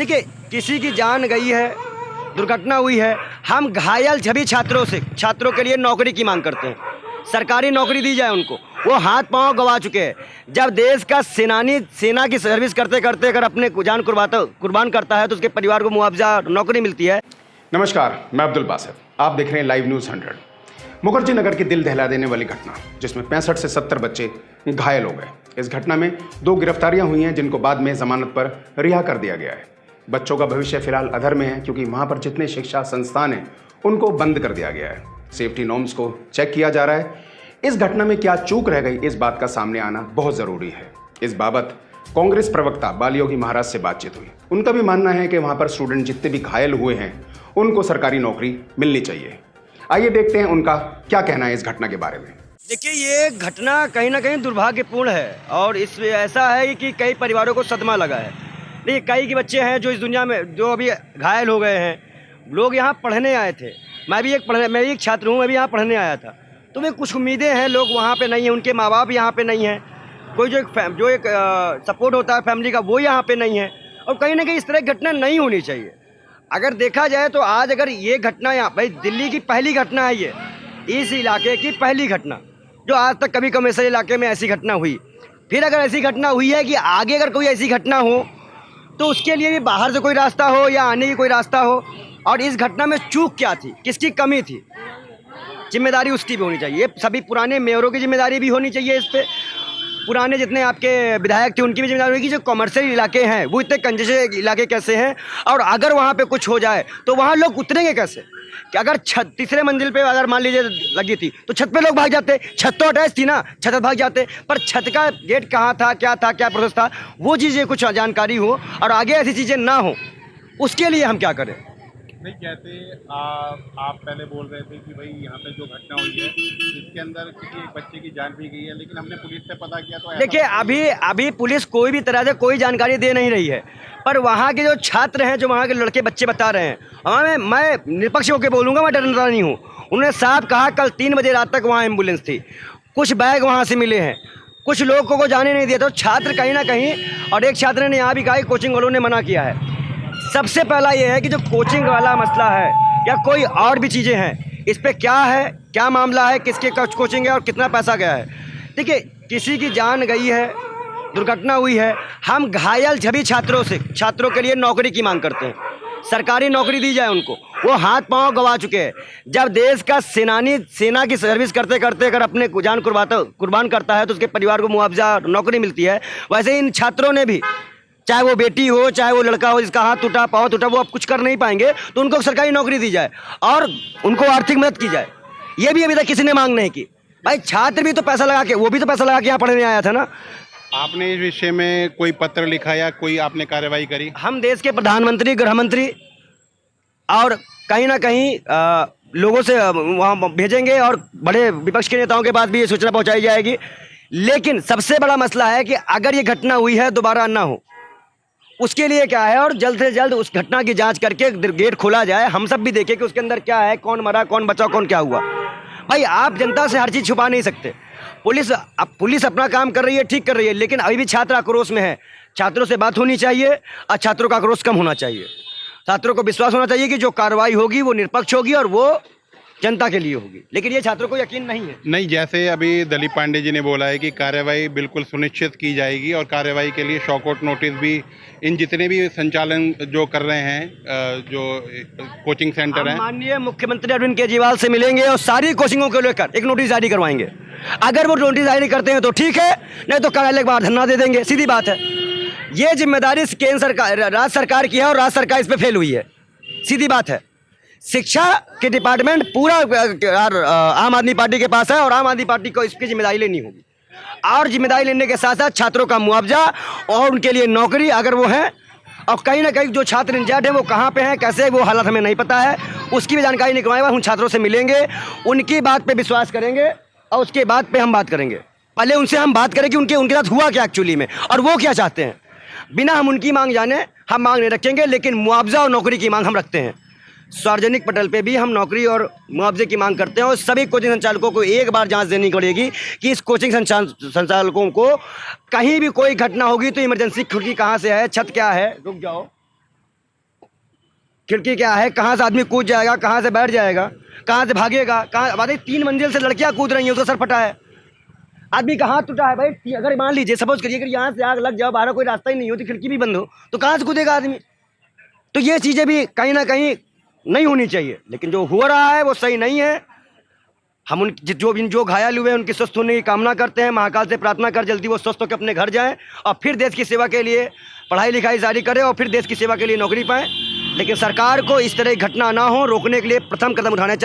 देखिए, किसी की जान गई है, दुर्घटना हुई है, हम घायल सभी छात्रों के लिए नौकरी की मांग करते हैं। सरकारी नौकरी दी जाए उनको। वो हाथ पांव गंवा चुके हैं। जब देश का सेनानी सेना की सर्विस करते करते अगर अपने जान कुर्बान करता है तो उसके परिवार को मुआवजा नौकरी मिलती है। नमस्कार, मैं अब्दुल बासित। आप देख रहे हैं लाइव न्यूज़ 100। मुखर्जी नगर की दिल दहला देने वाली घटना, जिसमें 65 से 70 बच्चे घायल हो गए। इस घटना में 2 गिरफ्तारियां हुई हैं, जिनको बाद में जमानत पर रिहा कर दिया गया है। बच्चों का भविष्य फिलहाल अधर में है, क्योंकि वहां पर जितने शिक्षा संस्थान हैं उनको बंद कर दिया गया है। सेफ्टी नॉर्म्स को चेक किया जा रहा है। इस घटना में क्या चूक रह गई, इस बात का सामने आना बहुत ज़रूरी है। इस बाबत कांग्रेस प्रवक्ता बालयोगी महाराज से बातचीत हुई। उनका भी मानना है कि वहां पर स्टूडेंट जितने भी घायल हुए हैं उनको सरकारी नौकरी मिलनी चाहिए। आइए देखते हैं उनका क्या कहना है इस घटना के बारे में। देखिए, ये घटना कहीं ना कहीं दुर्भाग्यपूर्ण है और इसमें ऐसा है कि कई परिवारों को सदमा लगा है। देखिए, कई के बच्चे हैं जो इस दुनिया में जो अभी घायल हो गए हैं। लोग यहाँ पढ़ने आए थे। मैं भी एक छात्र हूँ, मैं भी यहाँ पढ़ने आया था। तो वे कुछ उम्मीदें हैं, लोग वहाँ पे नहीं हैं, उनके माँ बाप यहाँ पे नहीं हैं, कोई जो एक सपोर्ट होता है फैमिली का वो यहाँ पे नहीं है। और कहीं ना कहीं इस तरह की घटना नहीं होनी चाहिए। अगर देखा जाए तो आज अगर ये घटना यहाँ भाई दिल्ली की पहली घटना है, ये इस इलाके की पहली घटना जो आज तक कभी कमिश्नर इलाके में ऐसी घटना हुई। फिर अगर ऐसी घटना हुई है कि आगे अगर कोई ऐसी घटना हो तो उसके लिए भी बाहर से कोई रास्ता हो या आने की कोई रास्ता हो। और इस घटना में चूक क्या थी, किसकी कमी थी, जिम्मेदारी उसकी भी होनी चाहिए। सभी पुराने मेयरों की जिम्मेदारी भी होनी चाहिए इस पर। पुराने जितने आपके विधायक थे उनकी भी जिम्मेदारी होगी। जो कमर्शियल इलाके हैं वो इतने कंजेस्टेड इलाके कैसे हैं, और अगर वहाँ पे कुछ हो जाए तो वहाँ लोग उतरेंगे कैसे। कि अगर तीसरे मंजिल पे अगर मान लीजिए लगी थी तो छत पे लोग भाग जाते। छत तो अटैच थी ना, छत भाग जाते। पर छत का गेट कहाँ था, क्या प्रोसेस था, वो चीज़ें कुछ जानकारी हो और आगे ऐसी चीज़ें ना हो, उसके लिए हम क्या करें। नहीं, जैसे आप पहले बोल रहे थे कि भाई यहाँ पे जो घटना हुई है इसके अंदर किसी एक बच्चे की जान भी गई है, लेकिन हमने पुलिस से पता किया तो देखिए, अभी पुलिस कोई भी तरह से कोई जानकारी दे नहीं रही है। पर वहाँ के जो छात्र हैं, जो वहाँ के लड़के बच्चे बता रहे हैं, मैं निष्पक्ष होकर बोलूँगा, मैं डरता नहीं हूँ। उन्होंने साफ कहा कल 3 बजे रात तक वहाँ एम्बुलेंस थी, कुछ बैग वहाँ से मिले हैं, कुछ लोगों को जाने नहीं दिया। तो छात्र कहीं ना कहीं, और एक छात्र ने यहाँ भी कहा कि कोचिंग वालों ने मना किया है। सबसे पहला ये है कि जो कोचिंग वाला मसला है या कोई और भी चीज़ें हैं, इस पर क्या है, क्या मामला है, किसके कोचिंग है और कितना पैसा गया है। देखिए, किसी की जान गई है, दुर्घटना हुई है, हम घायल सभी छात्रों के लिए नौकरी की मांग करते हैं। सरकारी नौकरी दी जाए उनको। वो हाथ पांव गंवा चुके हैं। जब देश का सेनानी सेना की सर्विस करते करते अगर अपने जान कुर्बान करता है तो उसके परिवार को मुआवजा नौकरी मिलती है। वैसे इन छात्रों ने भी, चाहे वो बेटी हो चाहे वो लड़का हो जिसका हाथ टूटा पाँव टूटा, वो अब कुछ कर नहीं पाएंगे, तो उनको सरकारी नौकरी दी जाए और उनको आर्थिक मदद की जाए। ये भी अभी तक किसी ने मांग नहीं की। भाई छात्र भी तो पैसा लगा के, वो भी तो पैसा लगा के यहाँ पढ़ने आया था ना। आपने इस विषय में कोई पत्र लिखा या कोई आपने कार्रवाई करी? हम देश के प्रधानमंत्री, गृह मंत्री और कहीं ना कहीं लोगों से वहाँ भेजेंगे और बड़े विपक्ष के नेताओं के पास भी ये सूचना पहुँचाई जाएगी। लेकिन सबसे बड़ा मसला है कि अगर ये घटना हुई है दोबारा ना हो, उसके लिए क्या है, और जल्द से जल्द उस घटना की जांच करके गेट खोला जाए। हम सब भी देखें कि उसके अंदर क्या है, कौन मरा, कौन बचा, कौन क्या हुआ। भाई आप जनता से हर चीज़ छुपा नहीं सकते। पुलिस अपना काम कर रही है, ठीक कर रही है, लेकिन अभी भी छात्र आक्रोश में है। छात्रों से बात होनी चाहिए और छात्रों का आक्रोश कम होना चाहिए। छात्रों को विश्वास होना चाहिए कि जो कार्रवाई होगी वो निष्पक्ष होगी और वो जनता के लिए होगी। लेकिन ये छात्रों को यकीन नहीं है। नहीं, जैसे अभी दिलीप पांडे जी ने बोला है कि कार्रवाई बिल्कुल सुनिश्चित की जाएगी और कार्रवाई के लिए शॉकआउट नोटिस भी इन जितने भी संचालन जो कर रहे हैं, जो कोचिंग सेंटर हैं, माननीय मुख्यमंत्री अरविंद केजरीवाल से मिलेंगे और सारी कोचिंगों को लेकर एक नोटिस जारी करवाएंगे। अगर वो नोटिस जारी करते हैं तो ठीक है, नहीं तो कार्यालय के बाहर धरना दे देंगे। सीधी बात है। ये जिम्मेदारी केंद्र सरकार, राज्य सरकार की है और राज्य सरकार इस पर फेल हुई है। सीधी बात है। शिक्षा के डिपार्टमेंट पूरा आम आदमी पार्टी के पास है और आम आदमी पार्टी को इसकी जिम्मेदारी लेनी होगी। और जिम्मेदारी लेने के साथ साथ छात्रों का मुआवजा और उनके लिए नौकरी अगर वो है, और कहीं ना कहीं जो छात्र इंजर्ड हैं वो कहाँ पे हैं, कैसे, वो हालत हमें नहीं पता है, उसकी भी जानकारी निकलवाएंगे। उन छात्रों से मिलेंगे, उनकी बात पे विश्वास करेंगे और उसके बाद पे हम बात करेंगे। पहले उनसे हम बात करें कि उनके साथ हुआ क्या एक्चुअली में और वो क्या चाहते हैं। बिना हम उनकी मांग जाने हम मांग नहीं रखेंगे, लेकिन मुआवजा और नौकरी की मांग हम रखते हैं। सार्वजनिक पटल पे भी हम नौकरी और मुआवजे की मांग करते हैं और सभी कोचिंग संचालकों को एक बार जांच देनी पड़ेगी कि इस कोचिंग संचालकों को कहीं भी कोई घटना होगी तो इमरजेंसी खिड़की कहाँ से है, छत क्या है। रुक जाओ, खिड़की क्या है, कहाँ से आदमी कूद जाएगा, कहाँ से बैठ जाएगा, कहाँ से भागेगा, कहाँ बात 3 मंजिल से लड़कियाँ कूद रही हैं, उसका सर फटा है, आदमी का हाथ टूटा है भाई। अगर मान लीजिए सपोज करिए अगर यहाँ से आग लग जाओ, बाहर कोई रास्ता ही नहीं हो तो खिड़की भी बंद हो तो कहाँ से कूदेगा आदमी। तो ये चीज़ें भी कहीं ना कहीं नहीं होनी चाहिए, लेकिन जो हो रहा है वो सही नहीं है। हम उन जो घायल हुए हैं उनके स्वस्थ होने की कामना करते हैं, महाकाल से प्रार्थना कर जल्दी वो स्वस्थ होकर अपने घर जाएं और फिर देश की सेवा के लिए पढ़ाई लिखाई जारी करें और फिर देश की सेवा के लिए नौकरी पाएं। लेकिन सरकार को इस तरह की घटना ना हो, रोकने के लिए प्रथम कदम उठाने चाहिए।